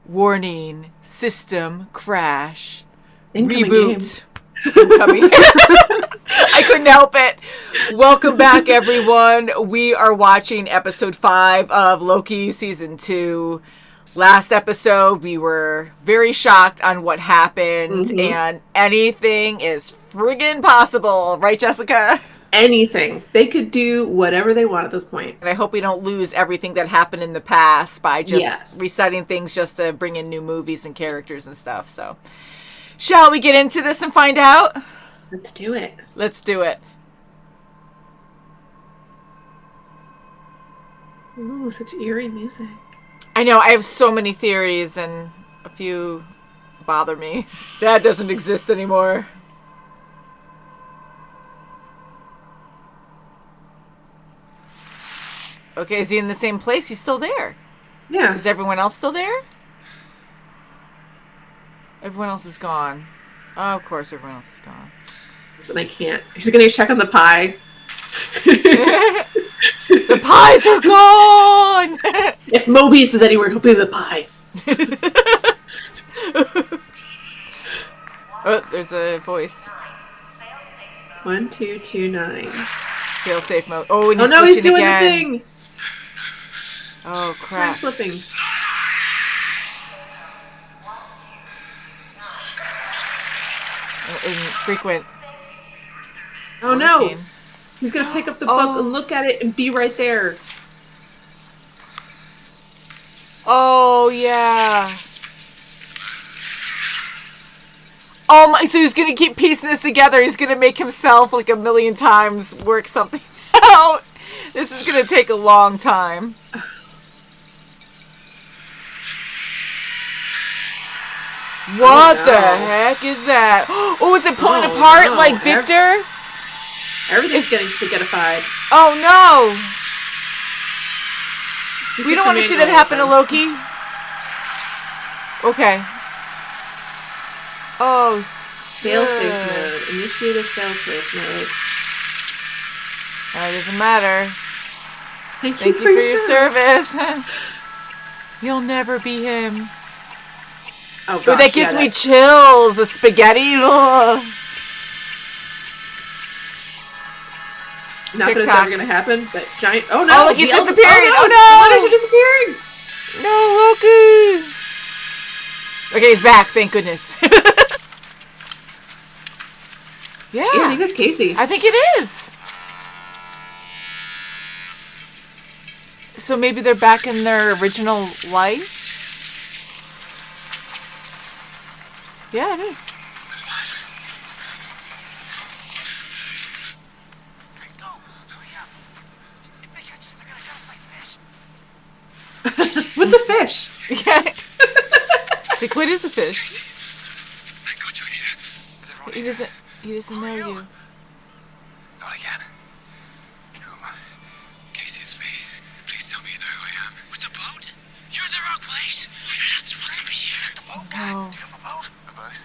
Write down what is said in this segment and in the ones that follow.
Warning, system crash. Incoming Reboot. Incoming. I couldn't help it. Welcome back, everyone. We are watching episode 5 of Loki season 2. Last episode, we were very shocked on what happened, and anything is friggin' possible. Right, Jessica? Anything. They could do whatever they want at this point. And I hope we don't lose everything that happened in the past by just resetting things just to bring in new movies and characters and stuff. So, shall we get into this and find out? Let's do it. Let's do it. Ooh, such eerie music. I know, I have so many theories and a few bother me. That doesn't exist anymore. Okay, is he in the same place? He's still there. Yeah. Is everyone else still there? Everyone else is gone. Oh, of course, everyone else is gone. And I can't. He's going to check on the pie. The pies are gone! If Mobius is anywhere, he'll be the pie. Oh, there's a voice. 1229. Fail safe mode. Oh, and he's no, he's doing again. the thing. Oh, crap. Time slipping. Infrequent. Oh no! He's gonna pick up the book and look at it and be right there. Oh, yeah. Oh my, so he's gonna keep piecing this together. He's gonna make himself like a million times work something out. This is gonna take a long time. What the heck is that? Oh, is it pulling apart like Victor? Everything's getting spaghettified. Oh no! We don't want to see that happen to Loki. Okay. Oh, failsafe mode. Initiate a failsafe mode. It doesn't matter. Thank you for your service. You'll never be him. Oh, gosh, that gives me chills. The spaghetti. Ugh. Not that it's ever going to happen, but giant... Oh, no! Oh, look, he's disappearing! Oh, no! The letters are disappearing! No, Loki! Okay, he's back. Thank goodness. Yeah. I think that's Casey. I think it is. So maybe they're back in their original life? Yeah, it is. Let's go. Hurry up. If they catch us, they're gonna cut us like fish. With the fish. Yeah. Like, what is a fish? Thank God you're here. Is everyone here? He doesn't know you. Not again. Casey, it's me. Please tell me you know who I am. With the boat? You're in the wrong place. You're not supposed to be here. The boat, Dad. No. Do you have a boat? A boat?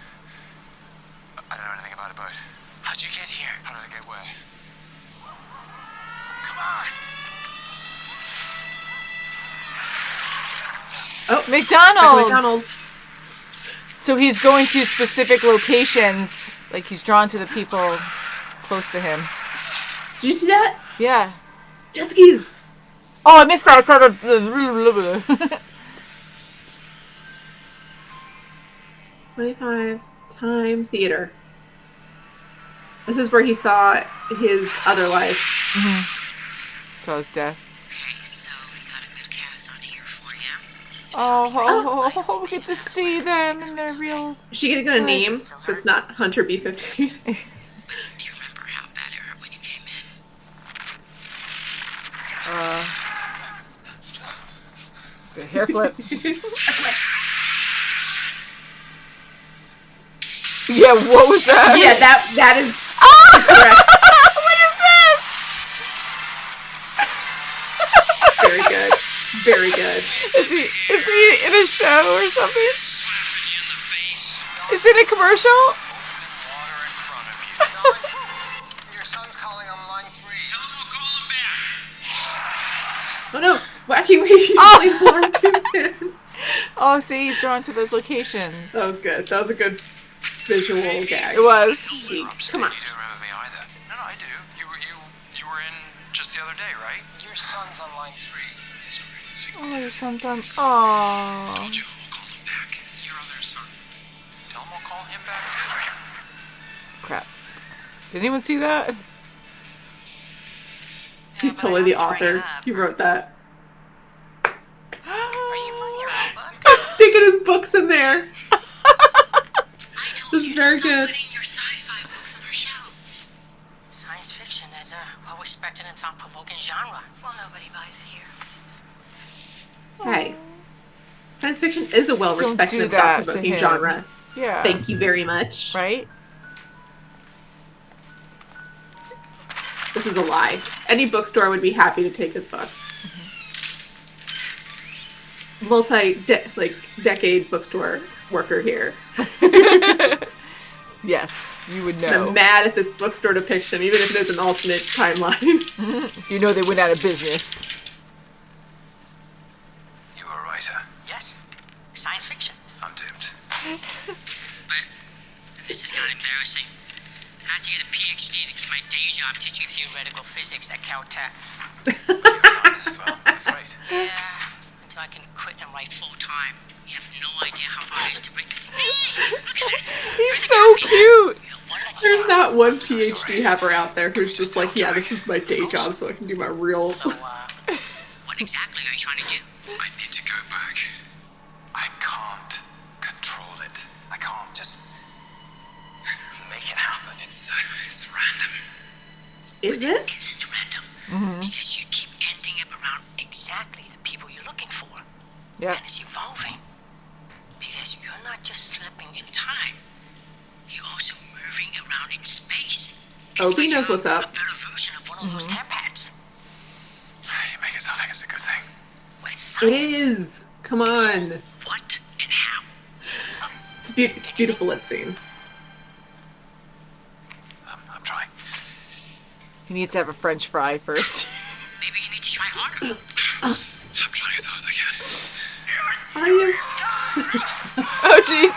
I don't know anything about a boat. How'd you get here? How did I get where? Come on! Oh, McDonald's. So he's going to specific locations. Like, he's drawn to the people close to him. Did you see that? Yeah. Jet skis. Oh, I missed that. I saw the... 25 time theater. This is where he saw his other life. Saw his death. Okay, so we got a good cast on here for you. Oh, we get to see them in their real... Is she gonna get a name that's not Hunter B-52? Do you remember how bad it hurt when you came in? The hair flip. Yeah, what was that? Yeah, that is correct. What is this? Very good. Very good. Is he in a show or something? Is it a commercial? Water in front of you. Your son's calling on line 3. Tell him we'll call him back. Oh no! Wacky wavy. Oh. Oh, see, he's drawn to those locations. That was good. That was a good visual gag. It was. Come on. You don't remember me either. No, I do. You were in just the other day, right? Your son's on line 3. Oh, your son's on. Aww. Told you, I'll call him back. Your other son. Tell him I'll call him back too. Crap. Did anyone see that? He's totally the author. He wrote that. Are you playing your own book? Sticking his books in there. I told This is you very to stop good. putting your sci-fi books on our shelves. Science fiction is a well-respected and thought-provoking genre. Well, nobody buys it here. Hey. Science fiction is a well-respected do and that to thought-provoking him. genre. Yeah. Thank you very much. Right? This is a lie. Any bookstore would be happy to take his books. Multi-decade bookstore worker here. Yes, you would I'm know. mad at this bookstore depiction, even if it is an alternate timeline. You know they went out of business. You were a writer. Yes, science fiction. I'm doomed. But this is kind of embarrassing. I have to get a PhD to keep my day job teaching theoretical physics at Caltech. You're a scientist as well. That's great. Yeah, until I can quit and write full time. You have no idea how hard it is to break. Hey, look at this. He's so cute. What did I There's do? not one PhD haver out there who's just like, yeah, this is my day job so I can do my real... So, what exactly are you trying to do? I need to go back. I can't control it. I can't just make it happen. It's random. Is it? It's random. Because you keep ending up around exactly the people you're looking for. Yeah. And it's evolving. Because you're not just slipping in time. You're also moving around in space. It's Obi like knows you're what's up. a better version of one of those tap pads. You make it sound like it's a good thing. With It science. is. Come on. What and how? It's beautiful, let's see. I'm trying. He needs to have a French fry first. Maybe you need to try harder. I'm trying as hard as I can. Are you? Oh, jeez.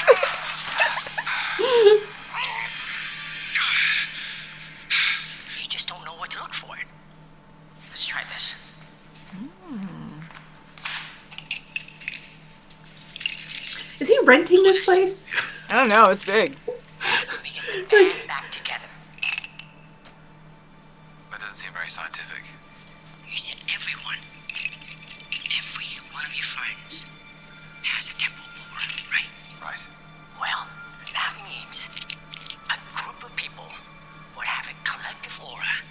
You just don't know what to look for. Let's try this. Is he renting this place? I don't know. It's big. We get the band back together. That doesn't seem very scientific. You said every one of your friends has a temporal aura, right? Right. Well, that means a group of people would have a collective aura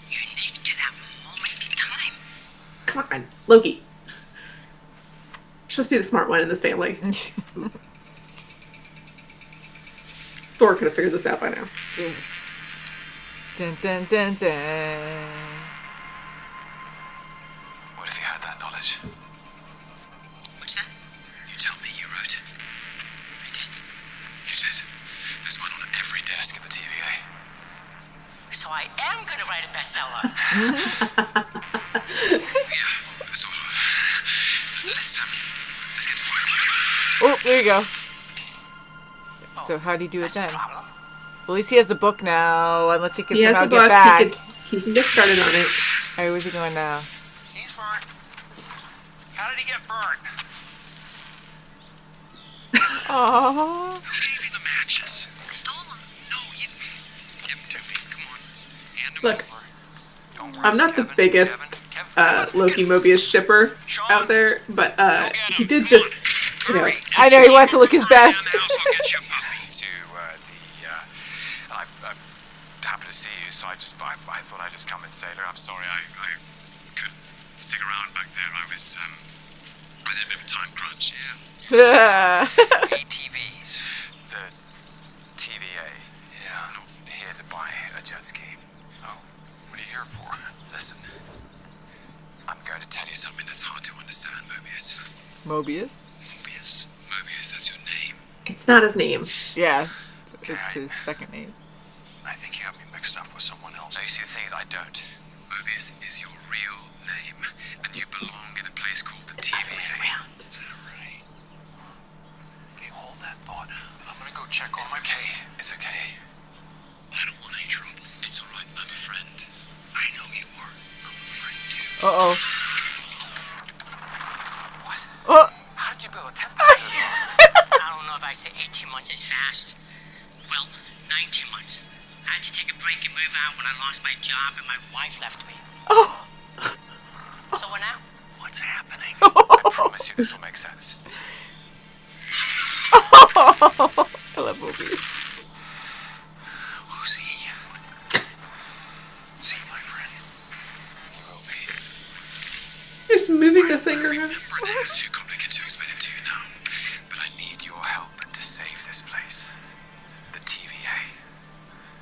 unique to that moment in time. Come on. Loki. You're supposed to be the smart one in this family. Thor could have figured this out by now. Dun, dun, dun, dun. What if you had that knowledge? What's that? You tell me you wrote it. I did. You did. There's one on every desk at the TVA. So I am gonna write a bestseller. Yeah, sort of. Let's get to work. Oh, there you go. So how do you do it That's a then? problem. Well, at least he has the book now, unless he can He has somehow the get book. back. He can get started on it. Alright, where's he going now? He's burnt. How did he get burnt? Aww. Who gave you the matches? I stole them. No, you... Give them to me. Come on. Hand him Look, over. Don't worry, I'm not the Kevin, biggest Kevin. Loki Mobius shipper out there, but he did just, you know, I know, he wants to look his best. I'll get you a puppy to I happened to see you, so I thought I'd just come and say to her, I'm sorry, I couldn't stick around back there. I was in a bit of a time crunch, yeah. ATVs. The TVA. Yeah. I'm not here to buy a jet ski. Oh, what are you here for? Listen, I'm going to tell you something that's hard to understand, Mobius. Mobius? Mobius, that's your name. it's not his name. Yeah. It's his second name. I think you have me mixed up with someone else. No, you see, the thing is, I don't. Mobius is your real name, and you belong in a place called the TVA. Is that right? check all my... It's okay. I don't want any trouble. It's all right. I'm a friend. I know you are. I'm a friend too. Uh-oh. What? Oh. How did you build a temple so fast? I don't know if I say 18 months is fast. Well, 19 months. I had to take a break and move out when I lost my job and my wife left me. Oh. So what now? What's happening? I promise you this will make sense. I love Loki. Who's he? See, my friend. He will be. Just moving the thing around. It's too complicated to explain it to you now. But I need your help to save this place. The TVA.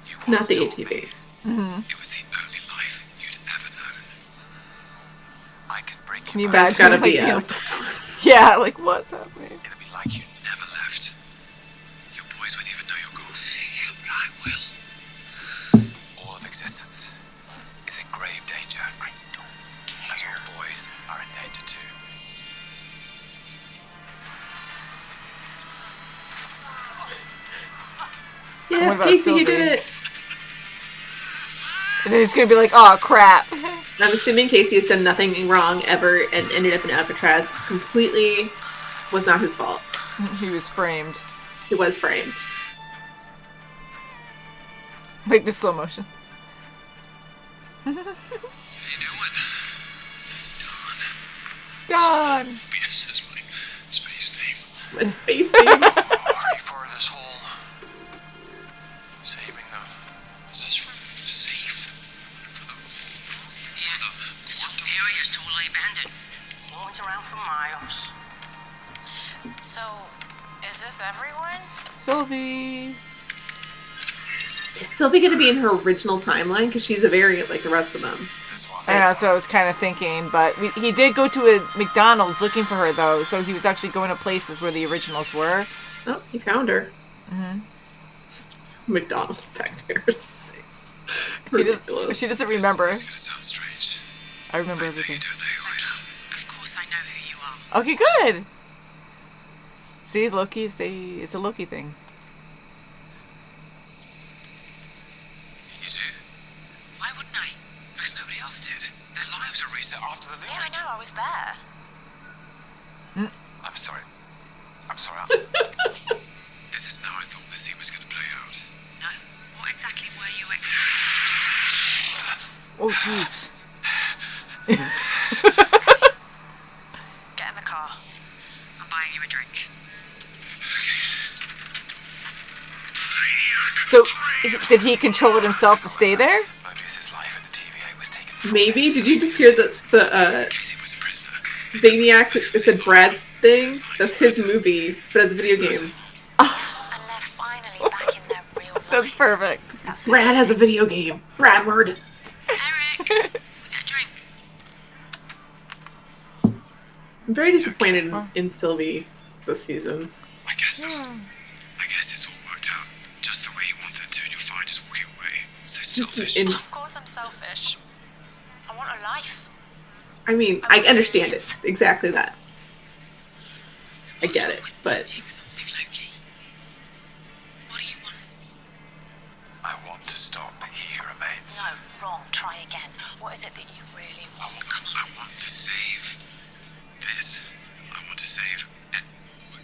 You Not once the told ATV. me it was the only life you'd ever known. I can bring Can you back. imagine? Gotta like, be you know, out. yeah, like what's happening? It'll be like you never left. Your boys won't even know you're gone. Yeah, but I will. All of existence is in grave danger. I don't care. And your boys are in danger too. Yes, What about Casey, you Sylvie? did it. And then he's gonna be like, oh crap. I'm assuming Casey has done nothing wrong ever and ended up in Alcatraz. Completely was not his fault. He was framed. He was framed. Like the slow motion. How you doing? Dawn. Yes, that's my space name. A space name. Are you part of this whole... saving the... Is this for safe? For the... Yeah, this area is totally abandoned. No one's around for miles. So, is this everyone? Sylvie. Is Sylvie going to be in her original timeline? Because she's a variant like the rest of them. This one. I know, so I was kind of thinking, but he did go to a McDonald's looking for her, though, so he was actually going to places where the originals were. Oh, he found her. Mm-hmm. McDonald's back there. She doesn't remember. This is gonna sound strange. I remember I know you everything. don't know who I am. Of course I know who you are. Okay, good. See, Loki, it's a Loki thing. You do? Why wouldn't I? Because nobody else did. Their lives were reset after the Yeah, I news. know, I was there. I'm sorry. I'm sorry. This isn't how I thought the scene was going to play out. No. What exactly were you expecting? Oh, jeez. Get in the car. I'm buying you a drink. So, did he control it himself to stay there? Mobius's life at the TVA was taken from Maybe. him, Did so you just hear the Casey was a prisoner. Zaniac? It said Brad's thing. That's his movie, but as a video game. And they're finally back in their real lives. That's perfect. That's Brad has a video game. Bradward. Eric! We got a drink. I'm very disappointed in Sylvie this season. I guess so. I guess this all worked out just the way you wanted it to, and you're fine just walking away. So selfish. in- Of course I'm selfish. I want a life. I mean, I understand it. Exactly that. I get it, but Take something, Loki. What do you want? I want to stop He Who Remains. No, wrong. Try again. What is it that you really want? I want to save this. I want to save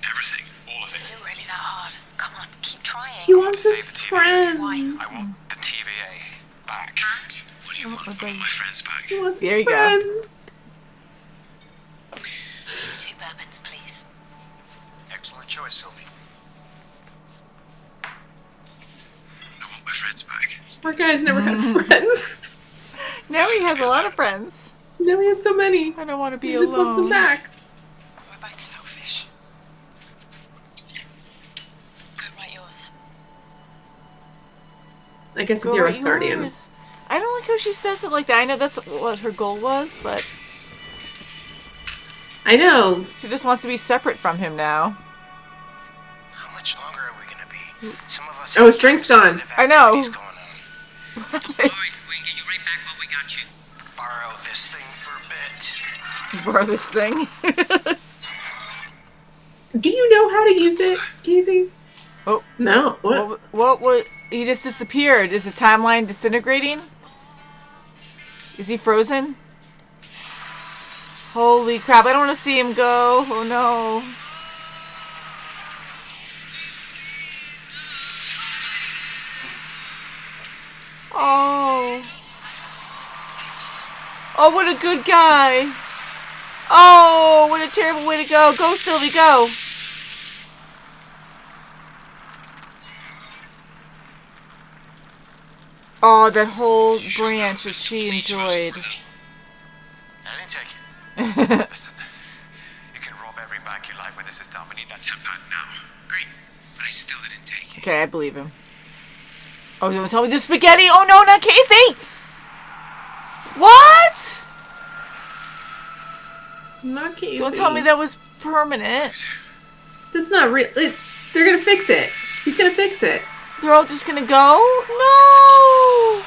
everything. All of Is it. it really that hard? Come on, keep trying. he wants save his the TV. friends. Why? I want the TVA back. What do you want? I want my friends back. He wants There his you go. friends. 2 bourbons, please. Excellent choice, Sylvie. I want my friends back. Our guy's never had friends. Now he has a lot of friends. Now he has so many. I don't want to be He just alone. wants them back. We're both selfish. Go write yours. I guess if Go you're a write Guardian. yours. I don't like how she says it like that. I know that's what her goal was, but I know. she just wants to be separate from him now. How much longer are we gonna be? Some of us Oh, his drink's gone. I know. activities going on. Alright, we can get you right back while we got you. Borrow this thing for a bit. Borrow this thing. Do you know how to use it, Casey? Oh. No. What? What? He just disappeared. Is the timeline disintegrating? Is he frozen? Holy crap, I don't want to see him go. Oh no. Oh. Oh, what a good guy. Oh, what a terrible way to go. Go, Sylvie, go. Oh, that whole branch that she enjoyed. I didn't take it. Listen, you can rob every bank you like when this is done. We need that £10 now. Great. But I still didn't take it. Okay, I believe him. Oh, don't tell me the spaghetti. Oh, no, not Casey. What? Not Casey. Don't tell me that was permanent. That's not real. They're gonna fix it. He's gonna fix it. They're all just gonna go? No!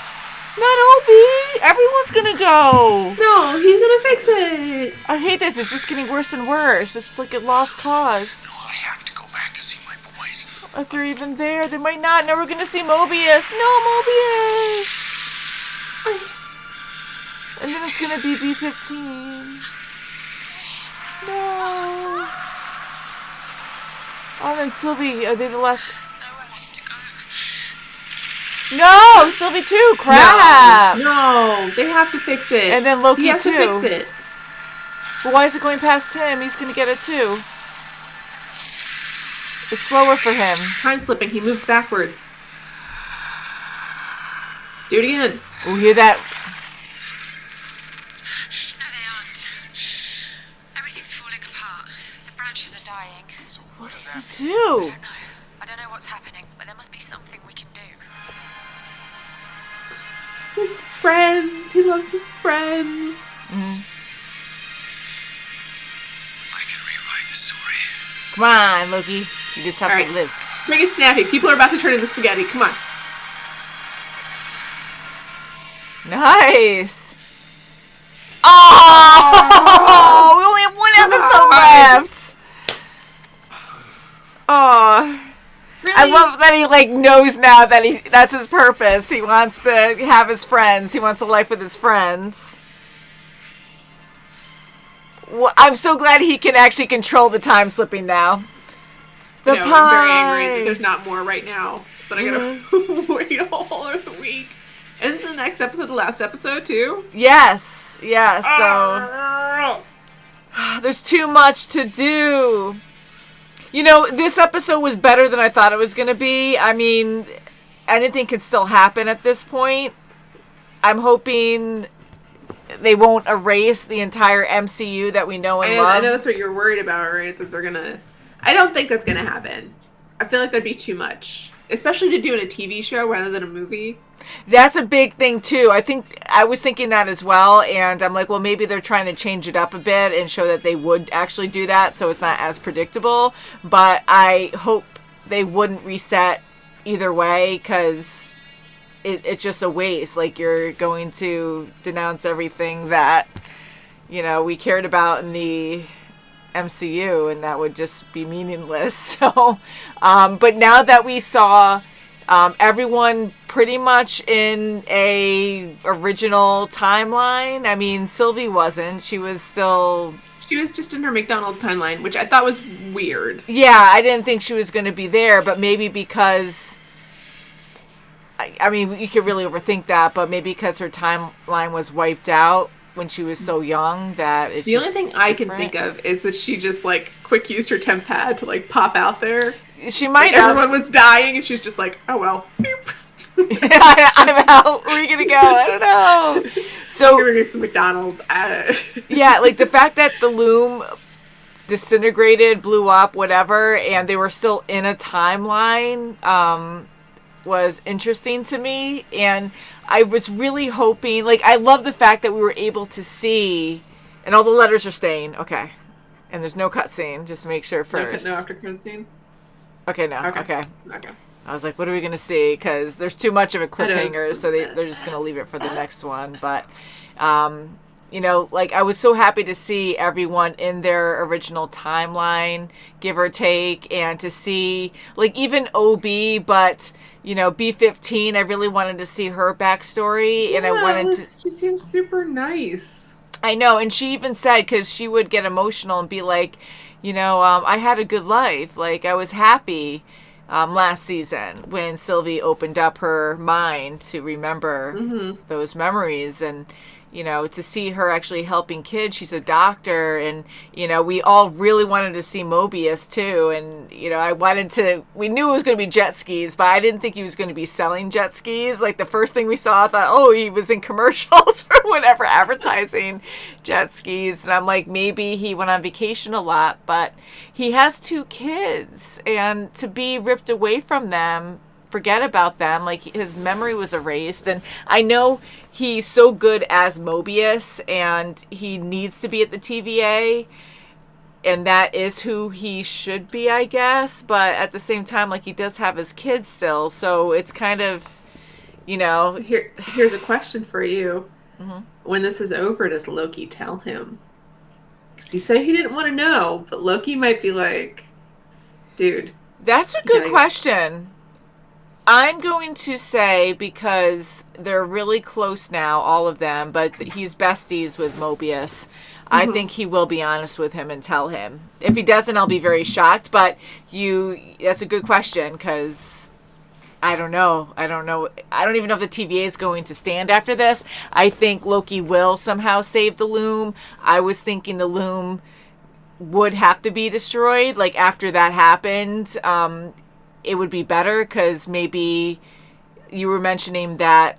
Not Obi! Everyone's gonna go! No, he's gonna fix it. I hate this. It's just getting worse and worse. It's like a lost cause. No, I have to go back to see my boys. If they're even there, they might not. Now we're gonna see Mobius. No, Mobius! And then it's gonna be B-15. No. Oh, then Sylvie, are they the last? There's nowhere left to go. No, Sylvie too. Crap. No, they have to fix it. And then Loki he has too. to fix it. But why is it going past him? He's gonna get it too. It's slower for him. Time slipping. He moved backwards. Do it again. Oh, hear that? No, they aren't. Everything's falling apart. The branches are dying. So what does that Do. I don't know. I don't know what's happening, but there must be something we can do. His friends. He loves his friends. I can rewrite the story. Come on, Loki. You just have All right. to live. Make it snappy. People are about to turn into spaghetti. Come on. Nice. Oh, we only have one episode left. Oh, Really? I love that he like knows now that that's his purpose. He wants to have his friends. He wants a life with his friends. Well, I'm so glad he can actually control the time slipping now. The I'm very angry that there's not more right now. But I gotta wait a whole other week. Isn't the next episode the last episode too? Yes, so there's too much to do. You know, this episode was better than I thought it was going to be. I mean, anything can still happen at this point. I'm hoping they won't erase the entire MCU that we know and love. I know that's what you're worried about, right? That they're gonna... I don't think that's gonna happen. I feel like that'd be too much. Especially to do in a TV show rather than a movie. That's a big thing too. I was thinking that as well, and I'm like, well, maybe they're trying to change it up a bit and show that they would actually do that, so it's not as predictable. But I hope they wouldn't reset either way, because it's just a waste. Like, you're going to denounce everything that, you know, we cared about in the MCU, and that would just be meaningless. So, but now that we saw everyone pretty much in a original timeline, I mean, Sylvie wasn't. She was still... She was just in her McDonald's timeline, which I thought was weird. Yeah, I didn't think she was going to be there, but maybe because... I mean, you could really overthink that, but maybe because her timeline was wiped out when she was so young that it's The only thing I can think of is that she just, like, quick used her temp pad to, like, pop out there. She might like, have. Everyone was dying, and she's just like, oh, well. I'm out. Where are you going to go? I don't know. So, We're going to get some McDonald's. yeah, like, the fact that the loom disintegrated, blew up, whatever, and they were still in a timeline was interesting to me. And I was really hoping, like, I love the fact that we were able to see, and all the letters are staying. Okay. And there's no cutscene, just to make sure first. No after credit scene? Okay, no. Okay. Okay. I was like, what are we going to see? Because there's too much of a cliffhanger, so they're just going to leave it for the next one. But, You know, like, I was so happy to see everyone in their original timeline, give or take, and to see, like, even OB, but, you know, B-15, I really wanted to see her backstory, and I wanted to... She seemed super nice. I know, and she even said, because she would get emotional and be like, you know, I had a good life. Like, I was happy last season when Sylvie opened up her mind to remember those memories. And, you know, to see her actually helping kids. She's a doctor, and, you know, we all really wanted to see Mobius too. And, you know, we knew it was going to be jet skis, but I didn't think he was going to be selling jet skis. Like, the first thing we saw, I thought, oh, he was in commercials or whatever, advertising jet skis. And I'm like, maybe he went on vacation a lot, but he has 2 kids, and to be ripped away from them, forget about them, like, his memory was erased. And I know he's so good as Mobius, and he needs to be at the TVA, and that is who he should be, I guess, but at the same time, like, he does have his kids still, so it's kind of, you know... Here's a question for you. When this is over, does Loki tell him? Because he said he didn't want to know, but Loki might be like, dude. That's a good question. I'm going to say, because they're really close now, all of them, but he's besties with Mobius, I think he will be honest with him and tell him. If he doesn't, I'll be very shocked, but that's a good question, because I don't know. I don't even know if the TVA is going to stand after this. I think Loki will somehow save the Loom. I was thinking the Loom would have to be destroyed, like, after that happened. It would be better, because maybe you were mentioning that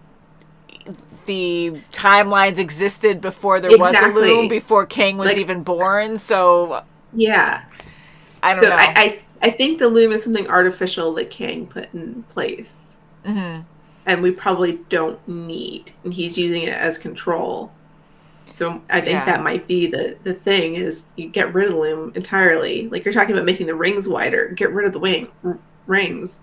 the timelines existed before there was a Loom, before Kang was even born. So yeah, I don't know. I think the Loom is something artificial that Kang put in place, and we probably don't need, and he's using it as control. So I think that might be the thing, is you get rid of the Loom entirely. Like, you're talking about making the rings wider, get rid of the rings.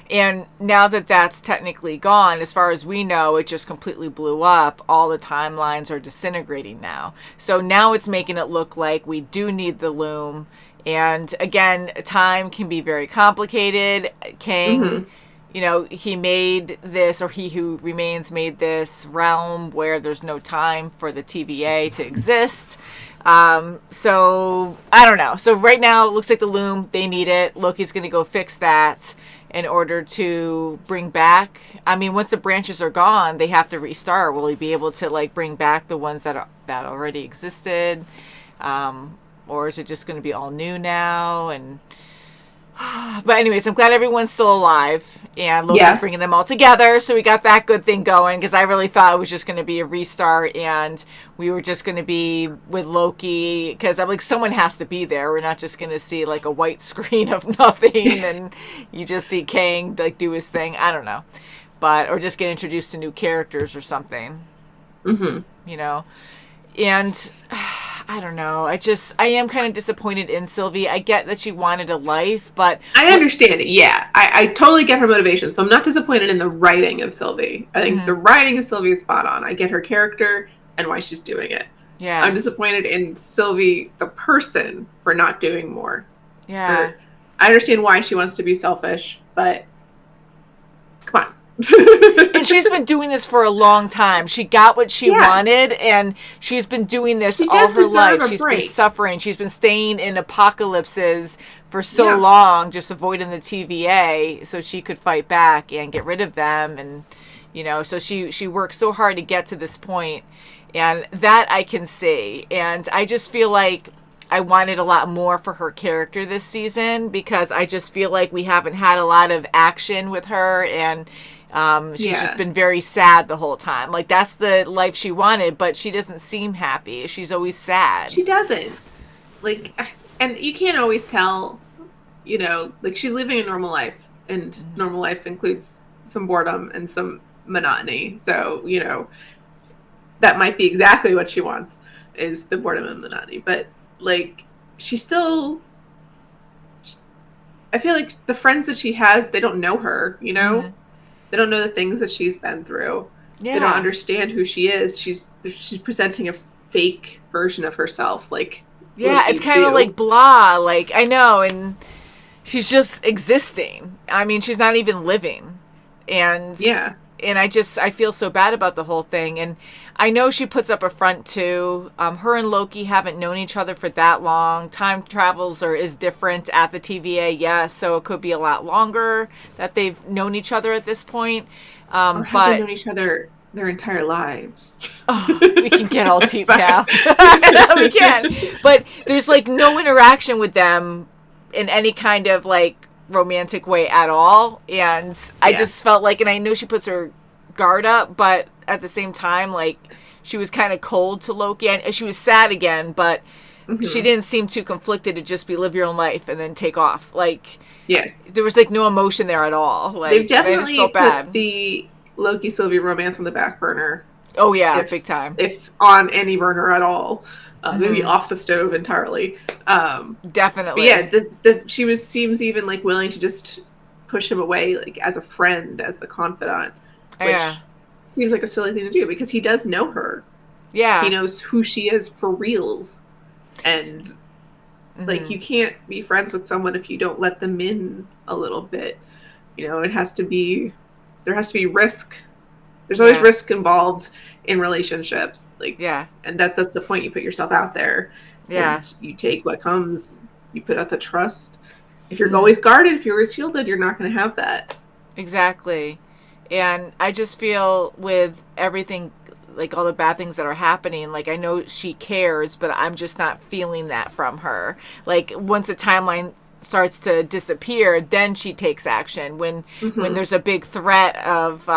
And now that that's technically gone, as far as we know, it just completely blew up. All the timelines are disintegrating now. So now it's making it look like we do need the Loom. And again, time can be very complicated. Kang, you know, he made this, or he who remains made this realm where there's no time for the TVA to exist. So I don't know. So right now it looks like the Loom, they need it. Loki's going to go fix that in order to bring back. I mean, once the branches are gone, they have to restart. Will he be able to, like, bring back the ones that already existed? Or is it just going to be all new now? And but anyways, I'm glad everyone's still alive, and Loki's bringing them all together, so we got that good thing going, because I really thought it was just going to be a restart, and we were just going to be with Loki, because I'm like, someone has to be there. We're not just going to see, like, a white screen of nothing, and you just see Kang, like, do his thing. I don't know. Or just get introduced to new characters or something. You know? And... I don't know. I am kind of disappointed in Sylvie. I get that she wanted a life, but... I understand it, yeah. I totally get her motivation, so I'm not disappointed in the writing of Sylvie. I think the writing of Sylvie is spot on. I get her character and why she's doing it. Yeah. I'm disappointed in Sylvie, the person, for not doing more. Yeah. I understand why she wants to be selfish, but... Come on. And she's been doing this for a long time. She got what she wanted, and she's been doing this all her life. She's been suffering. She's been staying in apocalypses for so long, just avoiding the TVA, so she could fight back and get rid of them. And, you know, so she worked so hard to get to this point, and that I can see. And I just feel like I wanted a lot more for her character this season, because I just feel like we haven't had a lot of action with her, and she's just been very sad the whole time. Like, that's the life she wanted, but she doesn't seem happy. She's always sad. She doesn't. Like, and you can't always tell, you know, like, she's living a normal life, and normal life includes some boredom and some monotony. So, you know, that might be exactly what she wants, is the boredom and monotony. But, like, she still... I feel like the friends that she has, they don't know her, you know? They don't know the things that she's been through. Yeah. They don't understand who she is. She's presenting a fake version of herself, like Yeah, it's kind of like blah, like, I know, and she's just existing. I mean, she's not even living. And yeah. And I feel so bad about the whole thing. And I know she puts up a front too. Her and Loki haven't known each other for that long. Time travels is different at the TVA, yes. So it could be a lot longer that they've known each other at this point. Or have they known each other their entire lives? Oh, we can get all deep now. We can. But there's like no interaction with them in any kind of like romantic way at all. And I just felt like, and I know she puts her guard up, but at the same time, like, she was kind of cold to Loki, and she was sad again, but she didn't seem too conflicted to just be live your own life and then take off. Like, there was like no emotion there at all. Like, they've definitely I just felt bad. put the Loki Sylvie romance on the back burner. Oh yeah, big time. If on any burner at all. Maybe off the stove entirely. Definitely. Yeah, she seems even like willing to just push him away, like as a friend, as the confidant, which seems like a silly thing to do because he does know her. Yeah, he knows who she is for reals, and like you can't be friends with someone if you don't let them in a little bit. You know, there has to be risk. There's always risk involved in relationships, like and that's the point. You put yourself out there, and you take what comes. You put out the trust. If you're always guarded, if you're always shielded, you're not going to have that. Exactly, and I just feel with everything, like all the bad things that are happening, like I know she cares, but I'm just not feeling that from her. Like once a timeline starts to disappear, then she takes action. When there's a big threat of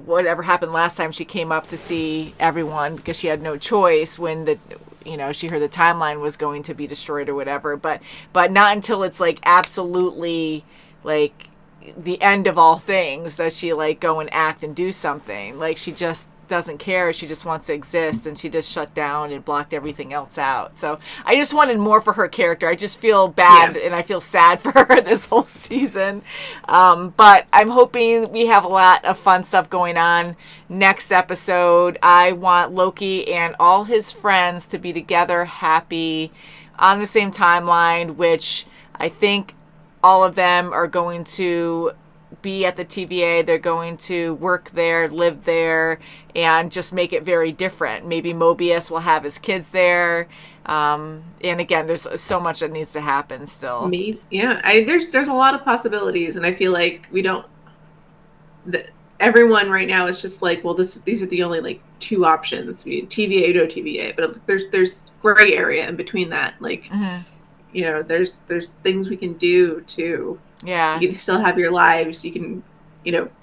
whatever happened last time she came up to see everyone because she had no choice when she heard the timeline was going to be destroyed or whatever, but not until it's like absolutely like the end of all things does she like go and act and do something. Like she just doesn't care. She just wants to exist, and she just shut down and blocked everything else out. So I just wanted more for her character. I just feel bad and I feel sad for her this whole season. But I'm hoping we have a lot of fun stuff going on next episode. I want Loki and all his friends to be together, happy, on the same timeline, which I think all of them are going to be at the TVA. They're going to work there, live there, and just make it very different. Maybe Mobius will have his kids there. And again, there's so much that needs to happen still. There's a lot of possibilities, and I feel like everyone right now is just like, well, these are the only like two options: TVA, no TVA. But there's gray area in between that. Like, there's things we can do too. Yeah, you can still have your lives. You can,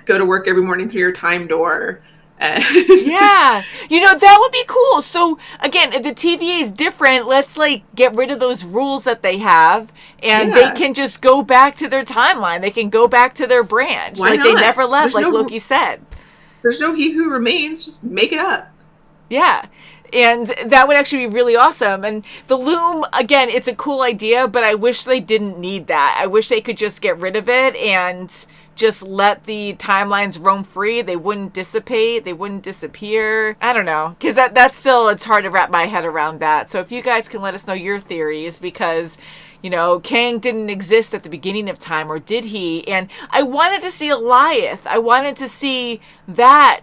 go to work every morning through your time door. Yeah, that would be cool. So again, if the TVA is different, let's like get rid of those rules that they have, and they can just go back to their timeline. They can go back to their branch. Why like not? They never left, like Loki said. There's no he who remains. Just make it up. Yeah. And that would actually be really awesome. And the loom, again, it's a cool idea, but I wish they didn't need that. I wish they could just get rid of it and just let the timelines roam free. They wouldn't dissipate. They wouldn't disappear. I don't know. Because that's still, it's hard to wrap my head around that. So if you guys can let us know your theories, because Kang didn't exist at the beginning of time, or did he? And I wanted to see Eliath. I wanted to see that.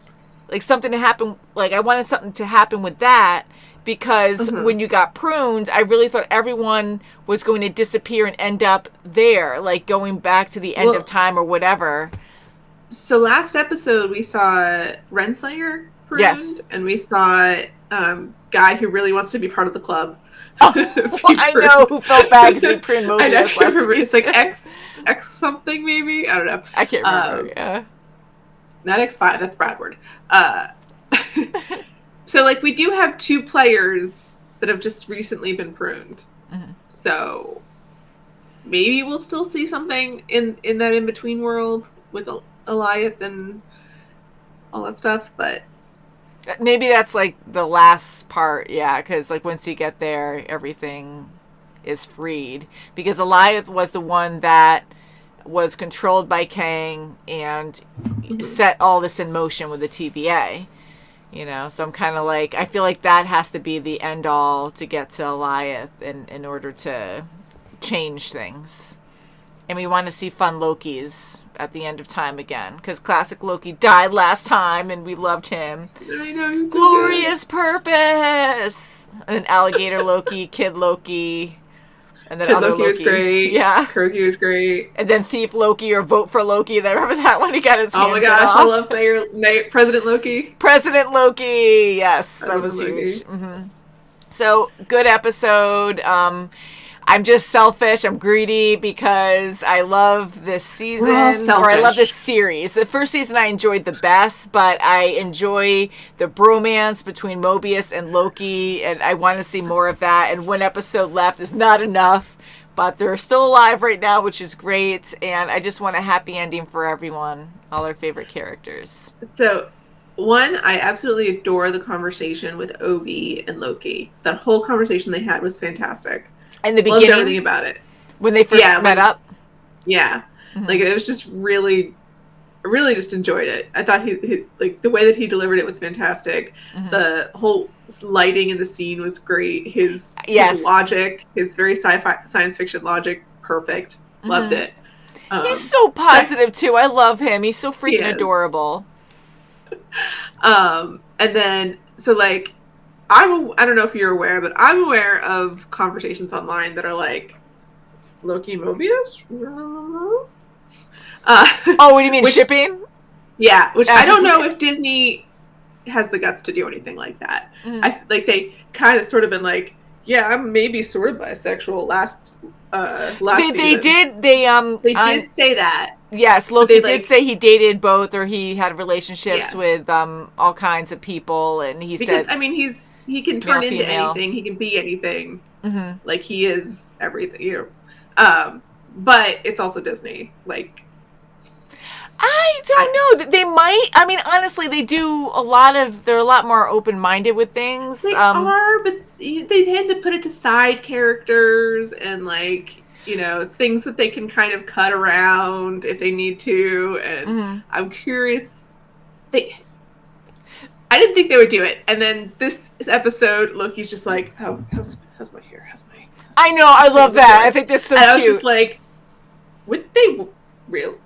Like something to happen, like I wanted something to happen with that, because when you got pruned, I really thought everyone was going to disappear and end up there, like going back to the end of time or whatever. So last episode we saw Renslayer pruned, and we saw guy who really wants to be part of the club. I know, who felt bad because he pruned Mobius. I can't remember. It's like X something maybe. I don't know. I can't remember. Yeah. Not X5, that's Bradward. So, like, we do have two players that have just recently been pruned. So, maybe we'll still see something in that in-between world with Eliath and all that stuff, but... Maybe that's, like, the last part, because, like, once you get there, everything is freed. Because Eliath was the one that was controlled by Kang, and set all this in motion with the TVA. You know, so I'm kind of like, I feel like that has to be the end all to get to Eliath in order to change things. And we want to see fun Lokis at the end of time again, because classic Loki died last time and we loved him. I know, he's so Glorious purpose! And then alligator Loki, kid Loki, and then Kid other Loki was great. Yeah. Kirky was great. And then thief Loki or vote for Loki. Remember that one? He got his hand Oh my cut gosh, off. I love President Loki. President Loki. Yes, that was Loki. huge. So, good episode. I'm just selfish. I'm greedy because I love this season, We're all or I love selfish. this series. The first season I enjoyed the best, but I enjoy the bromance between Mobius and Loki, and I want to see more of that. And one episode left is not enough, but they're still alive right now, which is great. And I just want a happy ending for everyone, all our favorite characters. So, one, I absolutely adore the conversation with Obi and Loki. That whole conversation they had was fantastic. In the Loved everything beginning, about it. when they first met up. Yeah. Like, it was just really, really just enjoyed it. I thought he like, the way that he delivered it was fantastic. The whole lighting in the scene was great. His logic, his very sci-fi, science fiction logic, perfect. Loved it. He's so positive, too. I love him. He's so freaking adorable. And then, so, like, I don't know if you're aware, but I'm aware of conversations online that are like, Loki and Mobius? Oh, what do you mean, shipping? Yeah, which I don't know if Disney has the guts to do anything like that. Like, they kind of sort of been like, yeah, I'm maybe sort of bisexual last season. They did say that. Yes, Loki did say he dated both, or he had relationships with all kinds of people, and he said, I mean, he can turn into female. anything. He can be anything. Like, he is everything, you know. But it's also Disney. Like, I don't know. They might. I mean, honestly, they do they're a lot more open-minded with things. They are, but they tend to put it to side characters and, like, you know, things that they can kind of cut around if they need to. And I'm curious. I didn't think they would do it. And then this episode, Loki's just like, how's my hair? I know. I love that. I think that's so cute. And I was just like, would they real?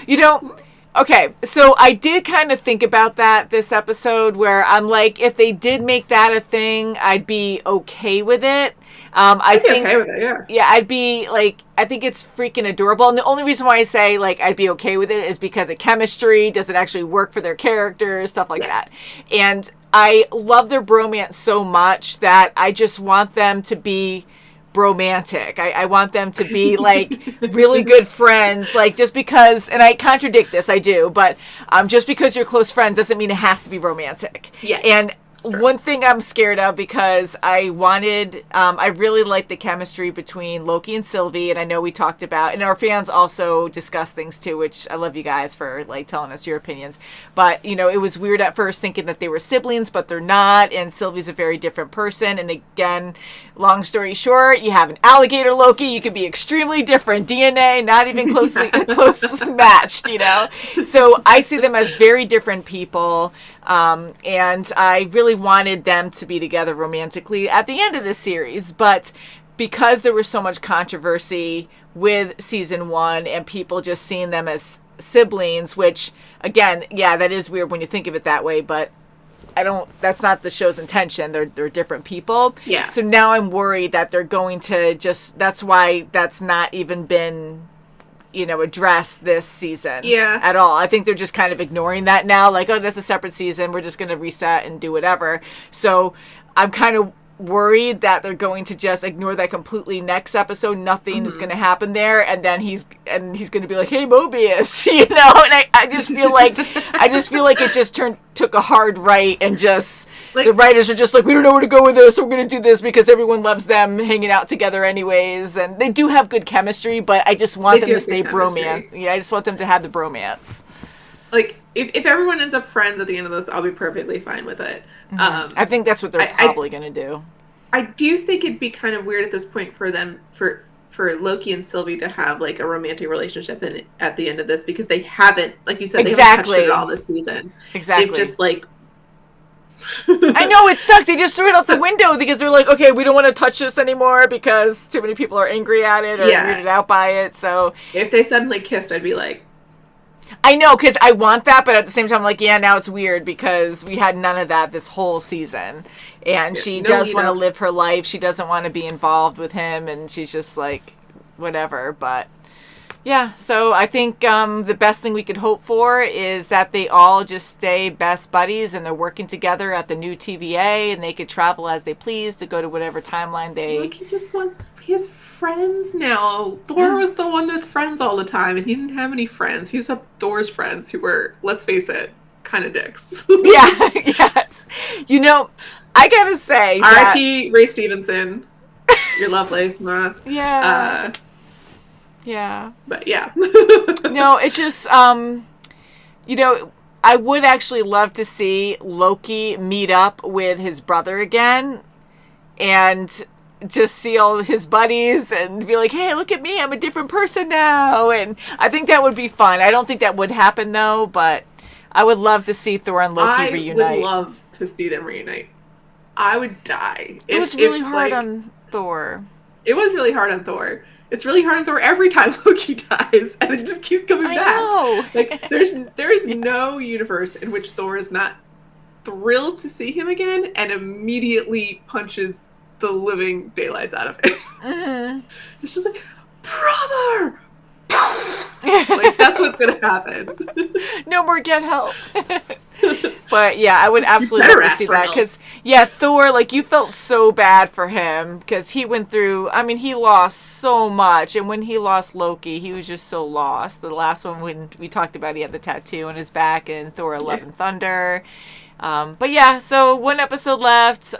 You know, okay, so I did kind of think about that this episode, where I'm like, if they did make that a thing, I'd be okay with it. I'd be okay with it, yeah, I'd be like, I think it's freaking adorable. And the only reason why I say, like, I'd be okay with it is because of chemistry. Does it actually work for their characters? Stuff like that. And I love their bromance so much that I just want them to be bromantic. I want them to be, like, really good friends. Like, just because, and I contradict this, I do, but just because you're close friends doesn't mean it has to be romantic. Yes. And one thing I'm scared of, because I really like the chemistry between Loki and Sylvie, and I know we talked about, and our fans also discuss things too, which I love you guys for, like, telling us your opinions. But, you know, it was weird at first thinking that they were siblings, but they're not, and Sylvie's a very different person. And again, long story short, you have an alligator Loki, you could be extremely different. DNA, not even closely matched, you know? So I see them as very different people. And I really wanted them to be together romantically at the end of this series, but because there was so much controversy with season 1 and people just seeing them as siblings, which, again, yeah, that is weird when you think of it that way, but that's not the show's intention. They're different people. Yeah. So now I'm worried that they're going to that's why that's not even been, you know, address this season at all. I think they're just kind of ignoring that now, like, oh, that's a separate season, we're just going to reset and do whatever. So I'm kind of worried that they're going to just ignore that completely next episode. Nothing is going to happen there, and then he's going to be like, hey, Mobius, you know. And I just feel like it just took a hard right, and just, like, the writers are just like, we don't know where to go with this, so we're going to do this because everyone loves them hanging out together anyways. And they do have good chemistry, but I just want them to stay bromance. Yeah, I just want them to have the bromance. Like, if everyone ends up friends at the end of this, I'll be perfectly fine with it. I think that's what they're probably going to do. I do think it'd be kind of weird at this point for for Loki and Sylvie to have like a romantic relationship at the end of this, because they haven't, like you said, they haven't touched it at all this season. Exactly. They've just like I know, it sucks. They just threw it out the window because they're like, okay, we don't want to touch this anymore because too many people are angry at it or weirded out by it. So if they suddenly kissed, I'd be like, I know, because I want that, but at the same time, I'm like, yeah, now it's weird because we had none of that this whole season. And she does want to live her life. She doesn't want to be involved with him, and she's just like, whatever. But yeah, so I think the best thing we could hope for is that they all just stay best buddies and they're working together at the new TVA, and they could travel as they please to go to whatever timeline they... Like, he just wants his friends now. Thor was the one with friends all the time, and he didn't have any friends. He just had Thor's friends who were, let's face it, kind of dicks. Yeah, yes. You know, I gotta say R.I.P. Ray Stevenson. You're lovely. Yeah. Yeah. But yeah. No, it's just, you know, I would actually love to see Loki meet up with his brother again and just see all his buddies and be like, hey, look at me, I'm a different person now. And I think that would be fun. I don't think that would happen, though, but I would love to see Thor and Loki reunite. I would love to see them reunite. I would die. It was really hard on Thor. It was really hard on Thor. It's really hard on Thor every time Loki dies, and it just keeps coming back. Know. Like, there's no universe in which Thor is not thrilled to see him again and immediately punches the living daylights out of him. Mm-hmm. It's just like, brother! Like, that's what's gonna happen. No more get help. But yeah, I would absolutely love to see that, because yeah, Thor, like, you felt so bad for him because he went through, I mean, he lost so much, and when he lost Loki, he was just so lost. The last one, when we talked about, he had the tattoo on his back in Thor: Love and Thunder. But yeah, so one episode left.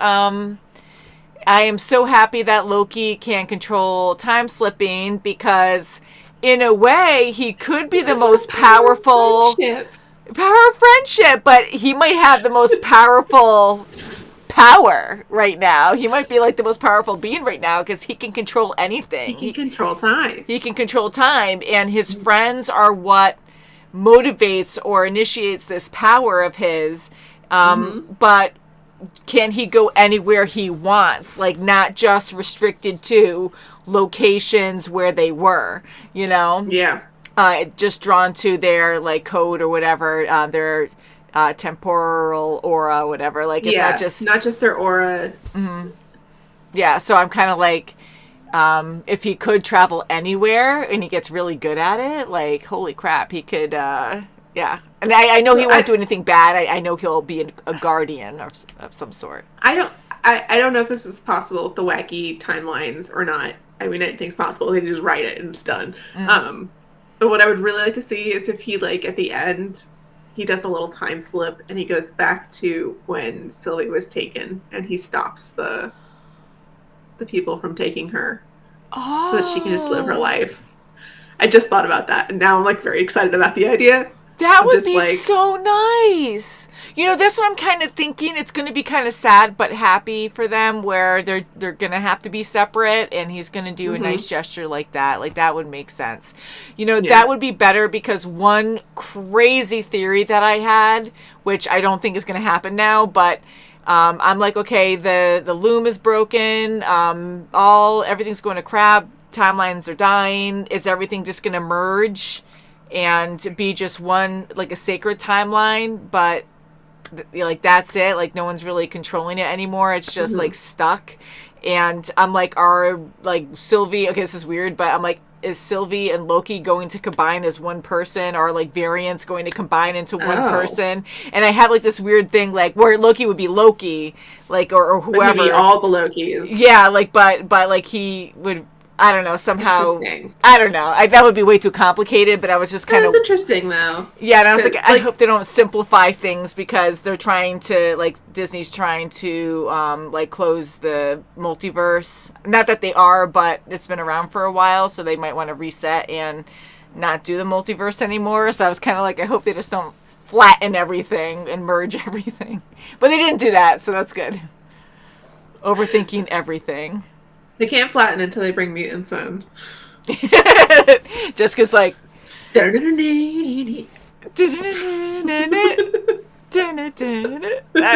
I am so happy that Loki can control time slipping, because in a way he could be the most powerful power of friendship, but he might have the most powerful power right now. He might be like the most powerful being right now because he can control anything. He can control time. He can control time, and his friends are what motivates or initiates this power of his. But can he go anywhere he wants? Like, not just restricted to locations where they were, you know? Yeah. Just drawn to their, like, code or whatever, their temporal aura, whatever. Like, it's not just their aura. Mm-hmm. Yeah, so I'm kind of like, if he could travel anywhere and he gets really good at it, like, holy crap, he could, yeah. And I know he won't do anything bad. I know he'll be a guardian of some sort. I don't know if this is possible with the wacky timelines or not. I mean, anything's possible. They just write it and it's done. Mm-hmm. But what I would really like to see is if he, like, at the end, he does a little time slip and he goes back to when Sylvie was taken and he stops the people from taking her so that she can just live her life. I just thought about that, and now I'm, like, very excited about the idea. That would be so nice. You know, that's what I'm kind of thinking. It's going to be kind of sad but happy for them, where they're going to have to be separate, and he's going to do a nice gesture like that. Like, that would make sense. You know, that would be better, because one crazy theory that I had, which I don't think is going to happen now, but I'm like, okay, the loom is broken. Everything's going to crap. Timelines are dying. Is everything just going to merge and be just one, like, a sacred timeline, but like, that's it, like, no one's really controlling it anymore, it's just like stuck? And I'm like, are, like, Sylvie, okay, this is weird, but I'm like, is Sylvie and Loki going to combine as one person, or, like, variants going to combine into one person? And I had, like, this weird thing, like, where Loki would be Loki, like, or whoever, maybe all the Lokis, yeah, like, but like, he would, I don't know, somehow, I don't know. That would be way too complicated, but I was just kind of... It was interesting, though. Yeah, and I was like, I hope they don't simplify things, because they're trying to, like, Disney's trying to, like, close the multiverse. Not that they are, but it's been around for a while, so they might want to reset and not do the multiverse anymore. So I was kind of like, I hope they just don't flatten everything and merge everything. But they didn't do that, so that's good. Overthinking everything. They can't flatten until they bring mutants in. Just because, like... I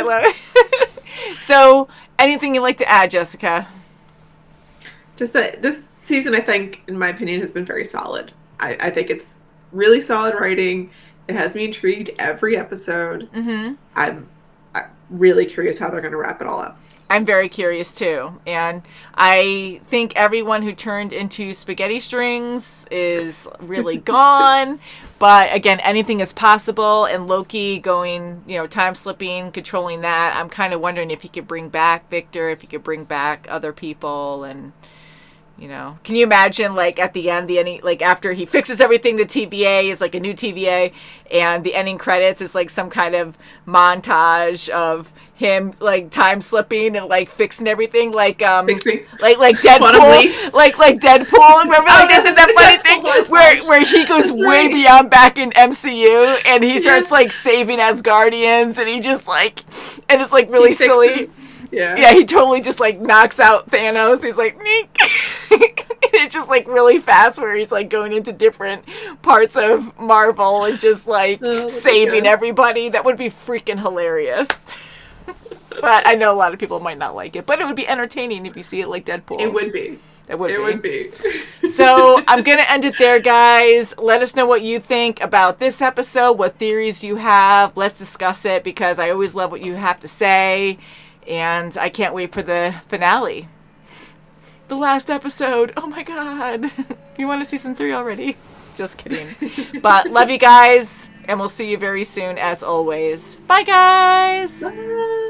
love it. So, anything you'd like to add, Jessica? Just that this season, I think, in my opinion, has been very solid. I think it's really solid writing. It has me intrigued every episode. Mm-hmm. I'm really curious how they're going to wrap it all up. I'm very curious too. And I think everyone who turned into spaghetti strings is really gone. But again, anything is possible. And Loki going, time slipping, controlling that. I'm kind of wondering if he could bring back Victor, if he could bring back other people. And, can you imagine, like, at the end, like, after he fixes everything, the TVA is like a new TVA, and the ending credits is like some kind of montage of him, like, time slipping and, like, fixing everything, like Fixing. like Deadpool, like Deadpool. Remember, like, they did that funny thing where he goes way beyond back in MCU, and he starts like saving Asgardians, and he just like, and it's like really silly. Yeah, he totally just, like, knocks out Thanos. He's like, meek. It's just, like, really fast where he's, like, going into different parts of Marvel and just, like, saving everybody. That would be freaking hilarious. But I know a lot of people might not like it. But it would be entertaining if you see it like Deadpool. It would be. It would be. So I'm going to end it there, guys. Let us know what you think about this episode, what theories you have. Let's discuss it, because I always love what you have to say. And I can't wait for the finale. The last episode. Oh my god. You want to season 3 already? Just kidding. But love you guys. And we'll see you very soon as always. Bye guys. Bye.